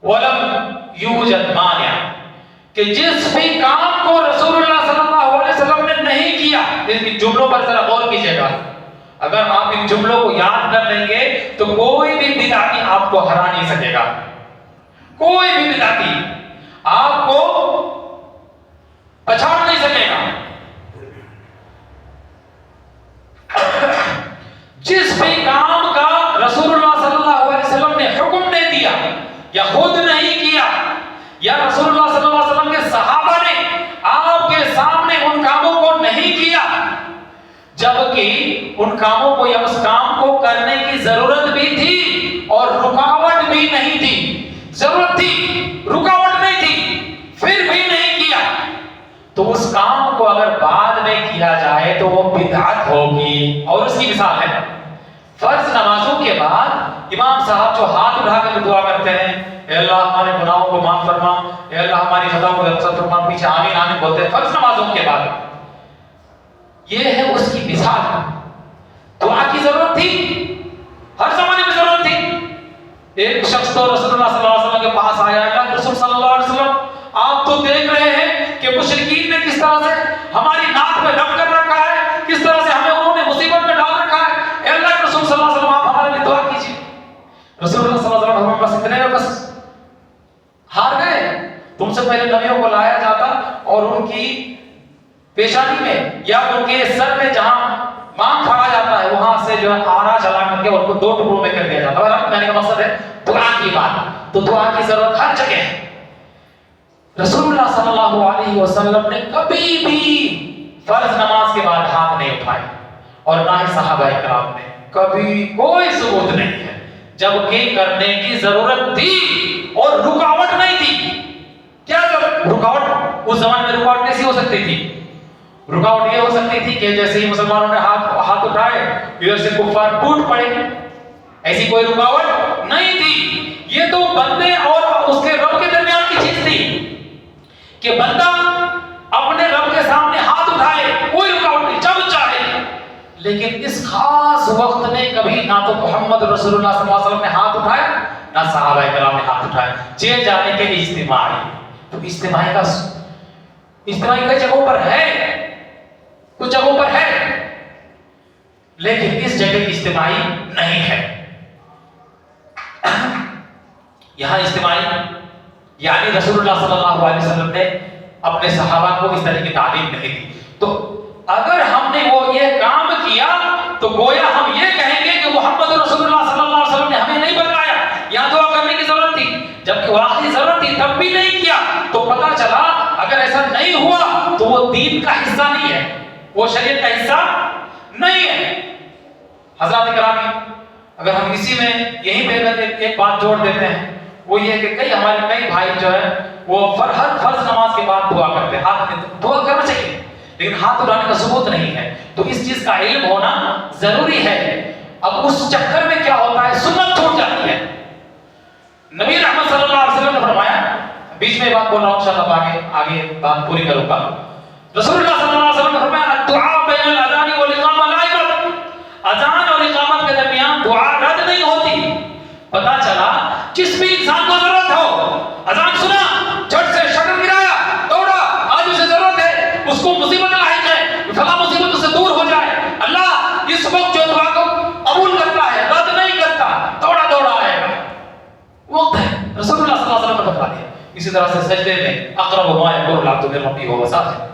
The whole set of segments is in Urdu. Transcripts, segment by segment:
ولم یوجد مانع، کہ جس بھی کام کو رسول اللہ صلی اللہ علیہ وسلم نے نہیں کیا، ان جملوں پر ذرا غور کیجئے گا، اگر آپ ان جملوں کو یاد کر لیں گے تو کوئی بھی بدعتی آپ کو ہرا نہیں سکے گا، کوئی بھی بدعتی آپ کو پچھاڑ نہیں سکے گا۔ جس بھی کام کا رسول اللہ صلی اللہ علیہ وسلم نے حکم نہیں دیا یا خود نہیں کیا، یا رسول اللہ صلی اللہ علیہ وسلم کے صحابہ نے آپ کے سامنے ان کاموں کو نہیں کیا، جبکہ ان کاموں کو یا اس کام کو کرنے کی ضرورت بھی تھی اور رکاوٹ بھی نہیں تھی، ضرورت تھی رکاوٹ نہیں تھی، پھر بھی نہیں کیا، تو اس کام کو اگر بعد میں کیا جائے تو وہ بدعت ہوگی۔ اور اس کی مثال ہے فرض نمازوں کے بعد امام صاحب جو ہاتھ اٹھا کر دعا کرتے ہیں، اے اللہ ہمارے گناہوں کو معاف فرما، اے اللہ ہماری خطاؤں کو رخصت فرما، پیچھے آمین آمین بولتے ہیں فرض نمازوں کے بعد، یہ ہے اس کی مثال۔ دعا کی ضرورت تھی، ہر زمانے میں ضرورت تھی۔ ایک شخص تو رسول اللہ صلی اللہ علیہ وسلم کے پاس آیا، اللہ رسول صلی اللہ علیہ وسلم آپ تو دیکھ رہے ہیں کہ مشرکین نے کس طرح سے ہماری ناک پہ دم کر رکھا ہے، کس طرح سے ہمیں انہوں نے مصیبت میں ڈال رکھا ہے، اے اللہ کے رسول صلی اللہ علیہ وسلم آپ ہمارے لیے دعا کیجیے۔ رسول اللہ صلی اللہ علیہ وسلم بس اتنے بس ہار گئے، تم سے پہلے نبیوں کو لایا جاتا اور ان کی پیشانی میں یا ان کے سر میں جہاں مانگ پھاڑا جاتا ہے وہاں سے جو ہے آرا چلا کر کے ان کو 2 ٹکڑوں میں کر دیا جاتا ہے۔ اور کہنے کا مقصد ہے دعا کی بات، تو دعا کی ضرورت ہر جگہ ہے۔ رسول اللہ صلی اللہ علیہ وسلم نے کبھی بھی فرض نماز کے بعد ہاتھ نہیں اٹھائے، اور نہ ہی صحابہ کرام نے، کبھی کوئی ثبوت نہیں ہے، جبکہ کرنے کی ضرورت تھی اور رکاوٹ نہیں تھی۔ کیا رکاوٹ اس زمانے میں رکاوٹ کیسی ہو سکتی تھی؟ رکاوٹ یہ ہو سکتی تھی کہ جیسے ہی مسلمانوں نے ہاتھ اٹھائے ادھر سے کفار ٹوٹ پڑے، ایسی کوئی رکاوٹ نہیں تھی۔ یہ تو بندے اور اس کے رب کے درمیان کی چیز تھی کہ بندہ اپنے رب کے سامنے ہاتھ اٹھائے، کوئی رکاوٹ نہیں، جب چاہے۔ لیکن اس خاص وقت میں کبھی نہ تو محمد رسول اللہ صلی اللہ علیہ وسلم نے ہاتھ اٹھایا، نہ صحابہ کرام نے ہاتھ اٹھایا، چے جانے کے اجتماعی، تو اجتماعی کئی جگہوں پر ہے، کچھ جگہوں پر ہے، لیکن اس جگہ اجتماعی نہیں ہے۔ یہاں اجتماعی یعنی رسول اللہ صلی اللہ علیہ وسلم نے اپنے صحابہ کو اس طرح کی تعلیم نہیں دی، تو اگر ہم نے وہ یہ کام کیا تو گویا ہم یہ کہیں گے کہ محمد رسول اللہ صلی اللہ علیہ وسلم نے ہمیں نہیں بتلایا، یہاں دعا کرنے کی ضرورت تھی، جبکہ واقعی ضرورت تھی تب بھی نہیں کیا، تو پتہ چلا اگر ایسا نہیں ہوا تو وہ دین کا حصہ نہیں ہے، وہ شریعت کا حصہ نہیں ہے۔ حضرات کرام، اگر ہم اسی میں یہیں پہ ایک بات جوڑ دیتے ہیں، وہ یہ کہ ہمارے کئی بھائی جو ہے وہ ہر فرض نماز کے بعد دعا کرتے ہیں، ہاتھ دعا کرنا چاہیے لیکن ہاتھ اٹھانے کا ثبوت نہیں ہے، تو اس چیز کا علم ہونا ضروری ہے۔ اب اس چکر میں کیا ہوتا ہے، سنت چھوٹ جاتی ہے۔ نبی رحمت صلی اللہ علیہ وسلم نے فرمایا، بیچ میں بات بول رہا ہوں انشاءاللہ آگے بات پوری کروں گا، رسول اللہ صلی اللہ علیہ وسلم نے فرمایا الدعاء بین الاذان والاقامہ لا یرد، اذان اور اقامت کے درمیان دعا رد نہیں ہوتی۔ پتہ چلا جس بھی انسان کو ضرورت ہو، اذان سنا جھٹ سے شٹر گرایا دوڑا، آج اسے ضرورت ہے، اس کو مصیبت لاحق ہے، فلاں مصیبت اس سے دور ہو جائے، اللہ اس وقت جو دعا کو قبول کرتا ہے رد نہیں کرتا، دوڑا دوڑا آئے گا، وقت ہے۔ رسول اللہ صلی اللہ علیہ وسلم نے بتا دیا۔ اسی طرح سے سجدے میں اقرب ما یکون العبد من ربہ وهو ساجد،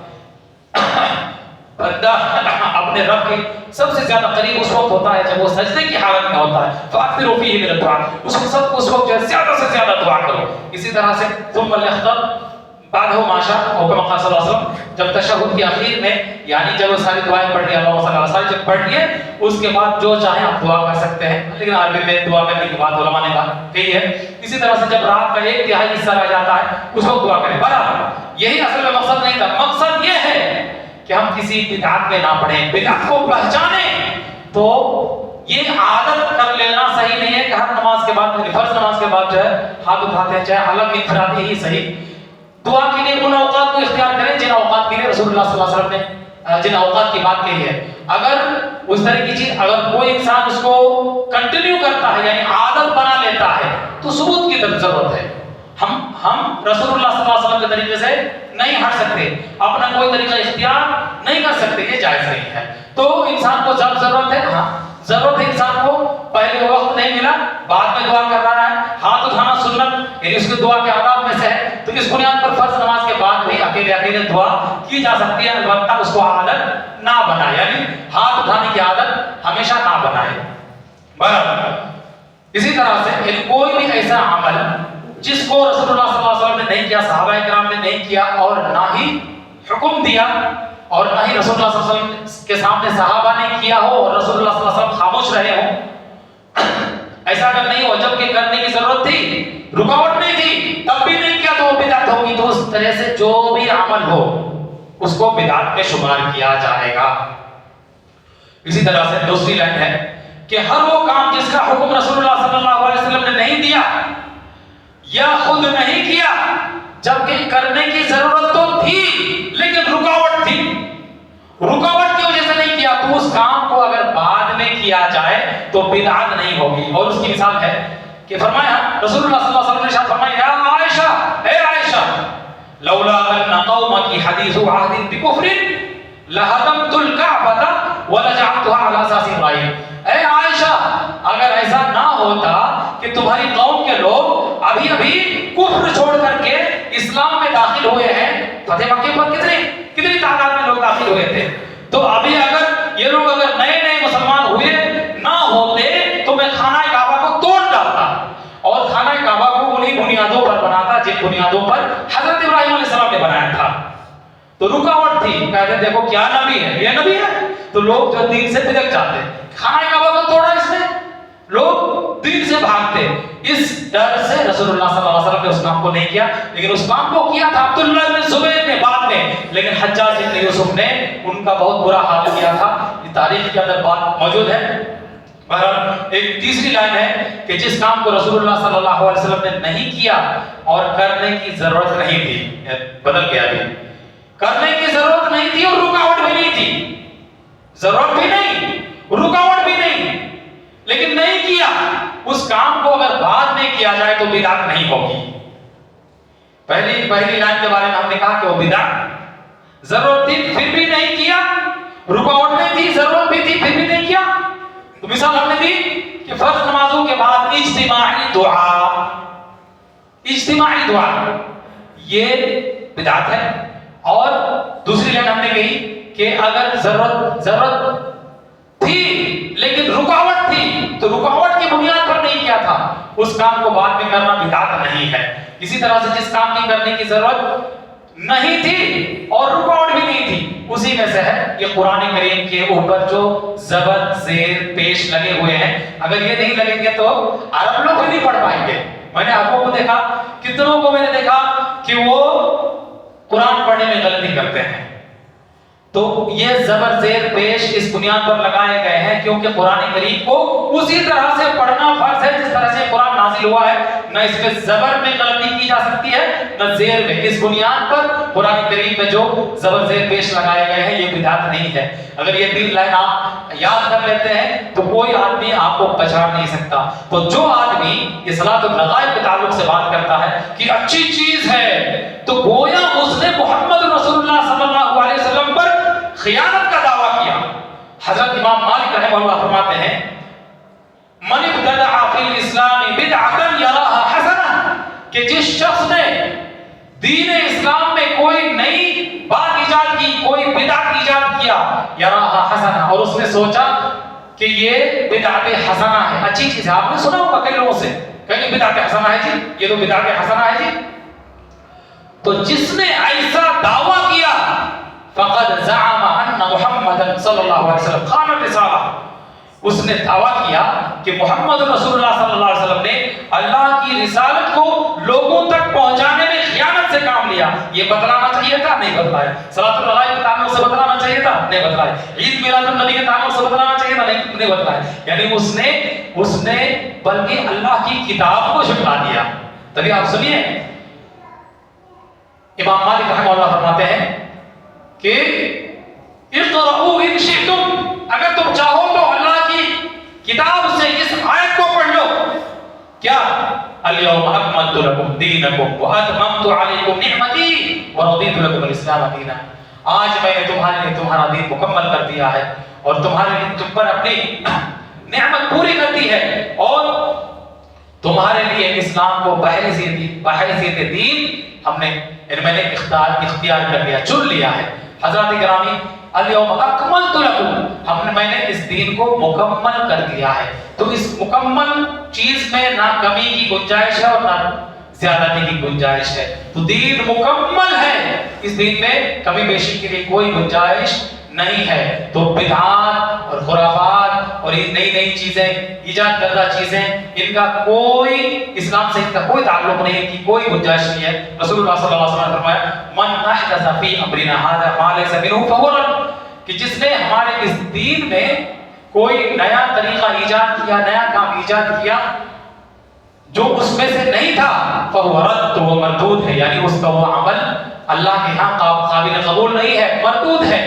بندہ اپنے رب کے سب سے زیادہ قریب اس وقت ہوتا ہے جب وہ سجدے کی حالت میں ہوتا ہے، فاکثروا فیہ من الدعاء، اس وقت جو ہے زیادہ سے زیادہ دعا کرو۔ اسی طرح سے ثم لیختم بعدہ ما شاء، اور کما صلی اللہ علیہ وسلم جب تشہد کی اخیر میں یعنی جب وہ ساری دعائیں پڑھ لی، اللہم صلی اللہ علیہ جب پڑھ لیے اس کے بعد جو چاہیں آپ دعا کر سکتے ہیں، لیکن عربی میں دعا کرنے کی بات علماء نے کہی ہے۔ اسی طرح سے جب رات کا 1/3 حصہ رہ جاتا ہے اس وقت دعا کریں۔ برابر یہی اصل میں مقصد نہیں تھا، مقصد یہ ہے کہ ہم کسی بدعت میں نہ پڑیں، بدعت کو پہچانیں۔ تو یہ عادت کر لینا صحیح نہیں ہے کہ ہر نماز کے بعد، فرض نماز کے بعد جو ہے ہاتھ اٹھاتے ہیں، چاہے الگ انفرادی ہی صحیح، دعا کے لیے ان اوقات کو اختیار کریں جن اوقات کے لیے رسول اللہ صلی اللہ علیہ وسلم نے جن اوقات کی بات کہی ہے۔ اگر اس طرح کی چیز اگر کوئی انسان اس کو کنٹینیو کرتا ہے یعنی عادت بنا لیتا ہے تو ثبوت کی ضرورت ہے، ہم رسول اللہ صلی اللہ علیہ وسلم کے طریقے سے نہیں ہٹ سکتے، اپنا کوئی طریقہ اختیار نہیں کر سکتے، یہ جائز نہیں ہے۔ تو انسان کو جب ضرورت ہے، ہاں ضرورت ہے انسان کو، پہلے وقت نہیں ملا، بعد میں دعا کر رہا ہے، ہاتھ اٹھانا سنت یعنی اس کے دعا کے آداب میں سے ہے، تو اس بنیاد پر فرض نماز کے بعد بھی اکیلے دعا کی جا سکتی ہے، البتہ اس کو عادت نہ بنائے، یعنی ہاتھ اٹھانے کی عادت ہمیشہ نہ بنائے۔ برابر اسی طرح سے کوئی بھی ایسا عمل جس کو رسول اللہ صلی اللہ علیہ وسلم نے نہیں کیا، صحابہ کرام نے نہیں کیا، اور نہ ہی حکم دیا، اور نہ ہی رسول اللہ صلی اللہ علیہ وسلم کے سامنے صحابہ نے کیا ہو اور رسول اللہ صلی اللہ علیہ وسلم خاموش رہے ہوں، ایسا اگر نہیں ہو جبکہ کرنے کی ضرورت تھی، رکاوٹ نہیں تھی، تب بھی نہیں کیا تو وہ بدعت ہوگی۔ تو اس طرح سے جو بھی عمل ہو اس کو بدعت میں شمار کیا جائے گا۔ اسی طرح سے دوسری لائن ہے کہ ہر وہ کام جس کا حکم رسول اللہ صلی اللہ علیہ وسلم نے نہیں دیا یا خود نہیں کیا، جبکہ کرنے کی ضرورت تو تھی لیکن رکاوٹ تھی، رکاوٹ کی وجہ سے نہیں کیا، تو اس کام کو اگر بعد میں کیا جائے تو بدعت نہیں ہوگی۔ اور اس کی مثال ہے کہ فرمایا رسول اللہ صلی اللہ علیہ وسلم نے ارشاد فرمایا، یا عائشہ، اے عائشہ، لولا ان قومك حدیث عہد بکفر لہدمت الکعبۃ ولجعلتها علی اساس ابراہیم۔ اے عائشہ، اگر ایسا نہ ہوتا کہ تمہاری قوم کے لوگ ابھی کفر چھوڑ کر کے اسلام میں داخل ہوئے ہیں، فتح مکے پر کتنی تعداد میں لوگ داخل ہوئے تھے، تو ابھی اگر یہ لوگ اگر نئے مسلمان ہوئے نہ ہوتے تو میں خانہ کعبہ کو توڑ ڈالتا اور خانہ کعبہ کو انہی بنیادوں پر بناتا جن بنیادوں پر حضرت ابراہیم علیہ السلام نے بنایا تھا۔ تو رکاوٹ تھی، کہتے دیکھو کیا نبی ہے، یہ نبی ہے، تو لوگ جو دین سے بھٹک جاتے، خانہ کعبہ کو توڑا اس نے، لوگ دین سے بھاگتے، اس ڈر سے رسول اللہ صلی اللہ علیہ وسلم نے اس کام کو نہیں کیا، لیکن اس کام کو کیا تھا عبداللہ بن زبیر نے بعد میں، لیکن حجاج بن یوسف نے ان کا بہت برا حال کیا تھا، یہ تاریخ کے اندر بات موجود ہے۔ بہرحال ایک تیسری لائن ہے کہ جس کام کو رسول اللہ صلی اللہ علیہ وسلم نے نہیں کیا اور کرنے کی ضرورت نہیں تھی، بدل گیا بھی، کرنے کی ضرورت نہیں تھی اور رکاوٹ بھی نہیں تھی، ضرورت بھی نہیں، رکاوٹ بھی نہیں، لیکن نہیں کیا، اس کام کو اگر بعد میں کیا جائے تو بدعت نہیں ہوگی۔ پہلی لائن کے بارے میں ہم نے کہا کہ وہ بدعت، ضرورت تھی پھر بھی نہیں کیا، رکاوٹ نہیں تھی، ضرورت بھی تھی پھر بھی نہیں کیا۔ تو مثال ہم نے دی کہ فرض نمازوں کے بعد اجتماعی دعا یہ بدعت ہے، اور دوسری لائن ہم نے کہی کہ اگر ضرورت تھی لیکن رکاوٹ تھی تو رکاوٹ کی بنیاد پر نہیں کیا تھا، اس کام کو بعد میں کرنا بدعت نہیں ہے۔ اسی طرح سے جس کام کی کرنے کی ضرورت نہیں تھی اور رکاوٹ بھی نہیں تھی، اسی میں سے ہے یہ قرآن کریم کے اوپر جو زبر زیر پیش لگے ہوئے ہیں، اگر یہ نہیں لگیں گے تو عرب لوگ بھی نہیں پڑھ پائیں گے۔ میں نے عربوں کو دیکھا، کتنوں کو میں نے دیکھا کہ وہ قرآن پڑھنے میں غلطی کرتے ہیں، تو یہ زبر زیر پیش اس بنیاد پر لگائے گئے ہیں کیونکہ قرآن کریم کو اسی طرح سے پڑھنا فرض ہے جس طرح سے قرآن نازل ہوا ہے، نہ اس میں زبر میں غلطی کی جا سکتی ہے نہ زیر میں، اس بنیاد پر قرآن کریم میں جو زبر زیر پیش لگائے گئے ہیں یہ بدعت نہیں ہے۔ اگر یہ 3 لائن آپ یاد کر لیتے ہیں تو کوئی آدمی آپ کو پہچان نہیں سکتا۔ تو جو آدمی یہ صلاۃ الرغائب کے تعلق سے بات کرتا ہے کہ اچھی چیز ہے، تو گویا اس نے محمد رسول اللہ صلی اللہ علیہ وسلم پر خیانت کا دعویٰ کیا۔ حضرت امام مالک رحمہ اللہ فرماتے ہیں، من ابتدع فی الاسلام بدعۃ یراھا حسنہ، کہ جس شخص نے دین اسلام میں کوئی نئی بات ایجاد کی، کوئی بدعت ایجاد کیا، یراھا حسنہ، اور اس نے سوچا کہ یہ بدعت حسنہ ہے، اچھی چیز ہے۔ آپ نے سنا ہوگا کئی لوگوں سے کہ بدعت حسنہ ہے جی، یہ تو بدعت حسنہ ہے جی۔ تو جس نے ایسا دعویٰ کیا فقد زعم ان محمد صلی اللہ علیہ وسلم خان الرسالہ، اس نے دعویٰ کیا کہ محمد رسول اللہ صلی اللہ علیہ وسلم نے اللہ کی رسالت کو لوگوں تک پہنچانے میں خیانت سے کام لیا۔ یہ بتلانا چاہیے تھا، نہیں بتلایا۔ صلاۃ الرغائب کے تعلق سے بتلانا چاہیے تھا، نہیں بتلایا۔ عید میلاد النبی کے تعلق سے بتلانا چاہیے تھا، نہیں بتلایا۔ یعنی اس نے بلکہ اللہ کی کتاب کو جھٹلا دیا۔ تبھی آپ سنیے امام مالک رحمہ اللہ فرماتے ہیں کہ اقرؤوا ان شئتم، اگر تم چاہو تو اللہ کی کتاب سے اس آیت کو پڑھ لو۔ کیا؟ اليوم اکملت لکم دینکم واتممت علیکم نعمتی ورضیت لکم الاسلام دینا. آج میں نے تمہارے لیے تمہارا دین مکمل کر دیا ہے اور تمہارے لیے تم پر اپنی نعمت پوری کر دی ہے اور تمہارے لیے اسلام کو بحیثیت دین میں نے اختیار کر لیا، چن لیا ہے. حضرات گرامی، اليوم اکملت لکم، میں نے اس دین کو مکمل کر دیا ہے. تو اس مکمل چیز میں نہ کمی کی گنجائش ہے اور نہ زیادتی کی گنجائش ہے. تو دین مکمل ہے، اس دین میں کمی بیشی کے لیے کوئی گنجائش نہیں ہے. تو بدعات اور خرافات اور یہ نئی چیزیں، ایجاد کردہ چیزیں، ان کا کوئی اسلام سے ان کا کوئی تعلق نہیں، ان کی کوئی گنجائش نہیں ہے. رسول اللہ صلی اللہ علیہ وسلم نے فرمایا من احدث فی امرنا ھذا ما لیس منہ فہو رد، کہ جس نے ہمارے اس دین میں کوئی نیا طریقہ ایجاد کیا، نیا کام ایجاد کیا جو اس میں سے نہیں تھا، فہو رد، تو وہ مردود ہے، یعنی اس کا وہ عمل اللہ کے ہاں قابل قبول نہیں ہے، مردود ہے.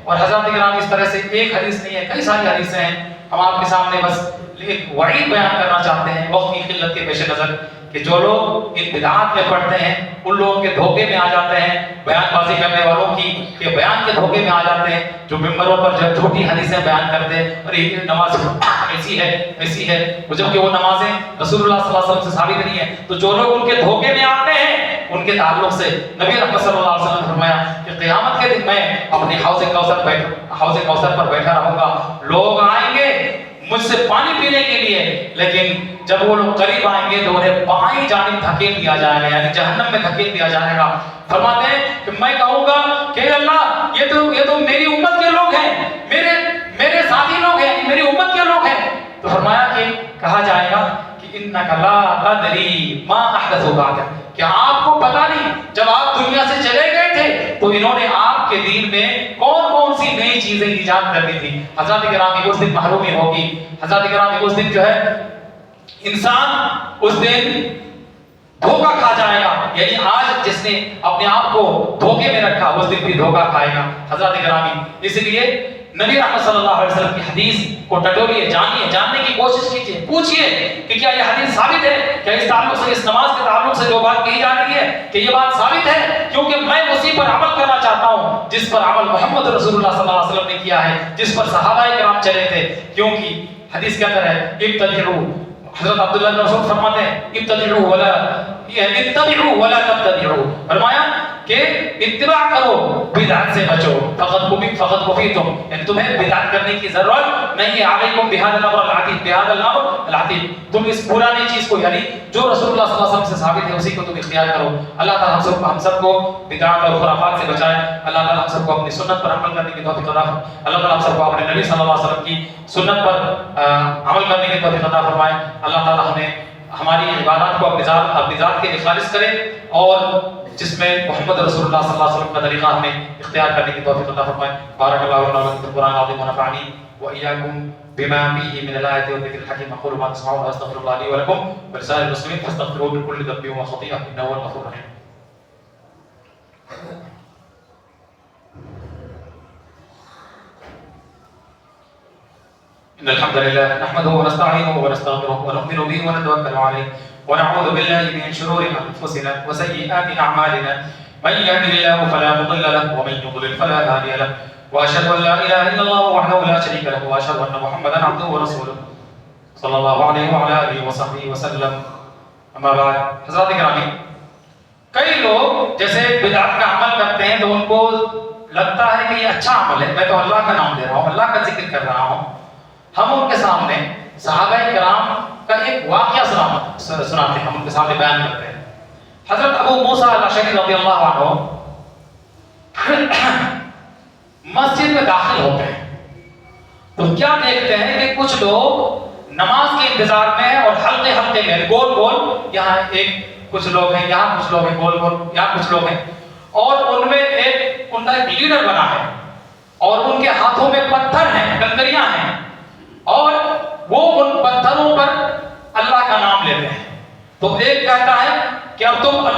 اور حضرات کرام، اس طرح سے ایک حدیث نہیں ہے، کئی ساری حدیثیں ہیں. ہم آپ کے سامنے بس ایک وعید بیان کرنا چاہتے ہیں وقت کی قلت کے پیش نظر، کہ جو لوگ ان بدعات میں پڑھتے ہیں ان لوگوں کے دھوکے میں آ جاتے ہیں، بیان بازی کرنے والوں کی کہ بیان کے دھوکے میں آ جاتے ہیں، جو ممبروں پر جو جھوٹی حدیثیں بیان کرتے ہیں اور یہ نماز ایسی ہے جبکہ وہ نمازیں رسول اللہ صلی اللہ علیہ وسلم سے ثابت نہیں ہے. تو جو لوگ ان کے دھوکے میں آتے ہیں ان کے تعلق سے نبی رحمت صلی اللہ علیہ وسلم نے فرمایا کہ قیامت کے دن میں اپنے حوض کوثر پر بیٹھا رہوں گا، لوگ آئیں گے مجھ سے پانی پینے کے لیے، لیکن جب وہ لوگ قریب آئیں گے تو انہیں بائیں جانب دھکیل دیا جائے گا، یعنی جہنم میں دھکیل دیا جائے گا. فرماتے ہیں کہ میں کہوں گا کہ اللہ یہ تو میری امت کے لوگ ہیں، میرے ساتھی لوگ ہیں، میری امت کے لوگ ہیں. تو فرمایا کہ کہا جائے گا کہ انک لا تدری ما احدثوا بعدک، کہ آپ کو پتہ نہیں جب آپ دنیا سے چلے گئے تھے تو انہوں نے آپ کے دین میں کون سی نئی چیزیں ایجاد کر دی تھی. حضرات کرام، اس دن محرومی ہوگی. حضرات کرام، اس دن جو ہے انسان اس دن دھوکہ کھا جائے گا، یعنی آج جس نے اپنے آپ کو دھوکے میں رکھا اس دن بھی دھوکہ کھائے گا. حضرات گرامی، اس لیے نبی رحمت صلی اللہ علیہ وسلم کی حدیث کو ٹٹولیے، جانیے، جاننے کی کوشش کیجیے، پوچھئے کہ کیا یہ حدیث ثابت ہے، کیا اس تعلق سے، اس نماز کے تعلق سے جو بات کہی جا رہی ہے کہ یہ بات ثابت ہے، کیونکہ میں اسی پر عمل کرنا چاہتا ہوں جس پر عمل محمد رسول اللہ صلی اللہ علیہ وسلم نے کیا ہے، جس پر صحابہ کرام چلے تھے. کیونکہ حدیث کے اندر ہے ابتدعوا، حضرت عبداللہ بن مسعود فرماتے ہیں ابتدعوا ولا تبتدعوا، فرمایا کہ اتباع کرو، بدعت سے بچو، فقط کفیتم، یعنی تمہیں بدعت کرنے کی ضرورت نہیں ہے. علیکم بہذا الامر العتیق، تم اس پرانی چیز کو، یعنی جو رسول اللہ صلی اللہ علیہ وسلم سے ثابت ہے اسی کو تم اختیار کرو. اللہ تعالی ہم سب کو بدعات اور خرافات سے بچائے. اللہ تعالی ہم سب کو اپنی سنت پر عمل کرنے کی توفیق عطا فرمائے. اللہ تعالی ہم سب کو اپنے نبی صلی اللہ علیہ وسلم کی سنت پر عمل کرنے کی توفیق عطا فرمائے. اللہ تعالی ہمیں ہماری عبادات کو اپنی ذات کے لیے خالص کرے اور جس میں محمد رسول اللہ صلی اللہ علیہ وسلم کا طریقہ ہمیں اختیار کرنے کی توفیق عطا فرمائے. بارک اللہ لنا ولکم فی القرآن العظیم ونفعنی وإياكم بما فيه من الآيات والذكر الحكيم. أقول ما تسمعون وأستغفر الله لي ولكم ولسائر المسلمين فاستغفروه من كل ذنب وخطيئة إنه هو الغفور الرحيم. إن الحمد لله نحمده ونستعينه ونستغفره ونؤمن به ونتوكل عليه ونعوذ بالله من شرور أنفسنا وسيئات أعمالنا. من يهده الله فلا مضل له ومن يضلل فلا هادي له. وأشهد أن لا إله إلا الله وحده لا شريك له وأشهد أن محمدا عبده ورسوله صلى الله عليه وعلى آله وصحبه وسلم. أما بعد، حضرات گرامی، کئی لوگ جیسے بدعت کا عمل کرتے ہیں تو ان کو لگتا ہے کہ یہ اچھا عمل ہے، میں تو اللہ کا نام لے رہا ہوں، اللہ کا ذکر کر رہا ہوں. ہم ان کے سامنے صحابہ کرام کا ایک واقعہ سناتے ہیں، ہم ان کے سامنے بیان کرتے ہیں. حضرت ابو موسیٰ الاشعری رضی اللہ عنہ مسجد میں داخل ہوتے ہیں تو کیا دیکھتے ہیں کہ کچھ لوگ نماز کے انتظار میں اور حلقے میں گول گول، یہاں کچھ لوگ ہیں، یہاں کچھ لوگ ہیں، گول گول یہاں کچھ لوگ ہیں، اور ان میں ان کا ایک لیڈر بنا ہے اور ان کے ہاتھوں میں پتھر ہیں، کنکریاں ہیں، اور وہ ان پتھروں پر اللہ کا نام لیتے ہیں. تو ایک کہتا ہے کہ اب تم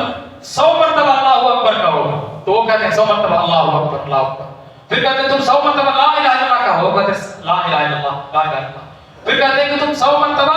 100 مرتبہ اللہ اکبر کہو، تو وہ کہتے ہیں 100 مرتبہ اللہ اکبر اللہ اکبر. پھر کہتے ہیں تم 100 مرتبہ لا الہ الا اللہ کہو، کہتے ہیں لا الہ الا اللہ لا الہ الا اللہ. پھر کہتے ہیں کہ تم 100 مرتبہ